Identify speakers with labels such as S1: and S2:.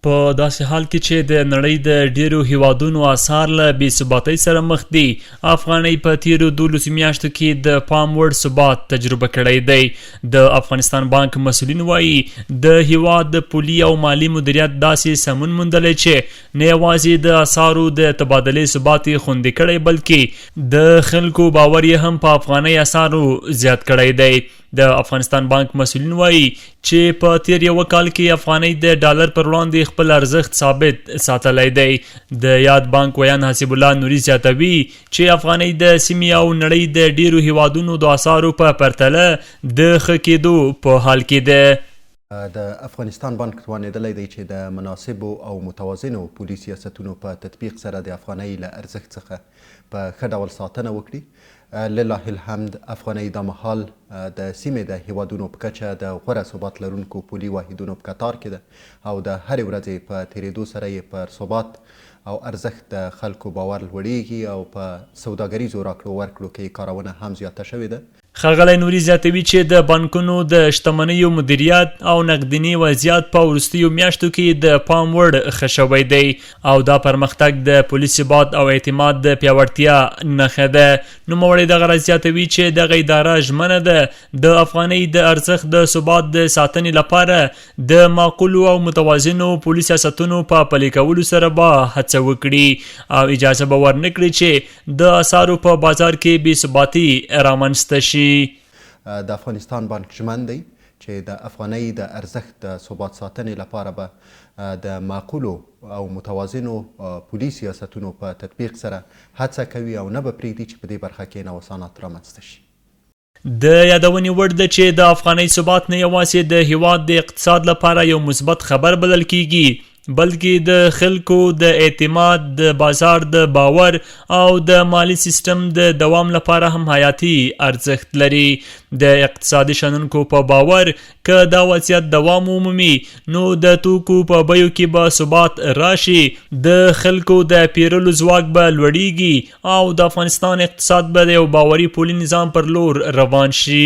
S1: په داسې حال کې چې د نړۍ د ډیرو هیوادونو اسعار له بې ثباتۍ سره مخ دي، افغانۍ په تیرو 12 میاشتو کې د پام وړ ثبات تجربه کړی دی. د افغانستان بانک مسؤلین وایي د هیواد د پولي او مالي مدیریت داسې سمون موندلی چې نه یوازې د اسعارو د تبادلې ثبات یې خوندي کړی، بلکې د خلکو باور یې هم په افغانۍ اسعارو زیات کړی دی. د افغانستان بانک مسؤلین وایي چې په تیر یو کال کې افغانۍ د ډالر پر وړاندې خپل ارزښت ثابت ساتلی دی. د یاد بانک ویان حسیب الله نوري زیاتوي چې افغانۍ د سیمې او نړۍ د ډیرو هیوادونو د اسعارو په پرتله د ښه کېدو په حال کې ده.
S2: د افغانستان بانک توانیدلی دی چې د مناسبو او متوازنو پولي سیاستونو په تطبیق سره د افغانۍ له ارزښت څخه په ښه ډول ساتنه وکړي. لله الحمد افغانۍ دا مهال د سیمې د هیوادونو په کچه د غوره ثبات لرونکو پولي واحدونو په کتار کې ده او د هرې ورځې په تیریدو سره یې پر ثبات او ارزښت د خلکو باور لوړیږي او په سوداګریزو راکړو ورکړو کې کارونه هم زیاته شوې ده.
S1: ښاغلی نوري زیاتوي چې د بانکونو د شتمنیو مدیریت او نقدیني وضعیت په وروستیو میاشتو کې د پام وړ ښه شوی دی او دا پرمختګ د پولي ثبات او اعتماد د پیاوړتیا نښه ده. نوموړی دغه راز زیاتوي چې دغه اداره ژمنه ده د افغانۍ د ارزښت د ثبات د ساتنې لپاره د معقولو او متوازنو پولي سیاستونو په پلي کولو سره به هڅه وکړي او اجازه به ورنکړي چې د اسعارو په بازار کې بې ثباتي رامنځته شي.
S2: د افغانستان بانک ژمن دی چې د افغانۍ د ارزښت د ثبات ساتنې لپاره به د معقولو او متوازنو پولي سیاستونو په تطبیق سره هڅه کوي او نه به پرېږدي چې په دې برخه کې نوسانات رامنځته شي.
S1: د یادونې وړ ده چې د افغانۍ ثبات نه یوازې د هیواد د اقتصاد لپاره یو مثبت خبر بلل کیږي، بلکې د خلکو د اعتماد، د بازار د باور او د مالی سیستم د دوام لپاره هم حیاتي ارزښت لري. د اقتصادي شنونکو په باور که دا وضعیت دوام ومومي نو د توکو په بیو کې به ثبات راشي، د خلکو د پیرلو ځواک به لوړیږي او د افغانستان اقتصاد به د یو باوري پولي نظام پر لور روان شي.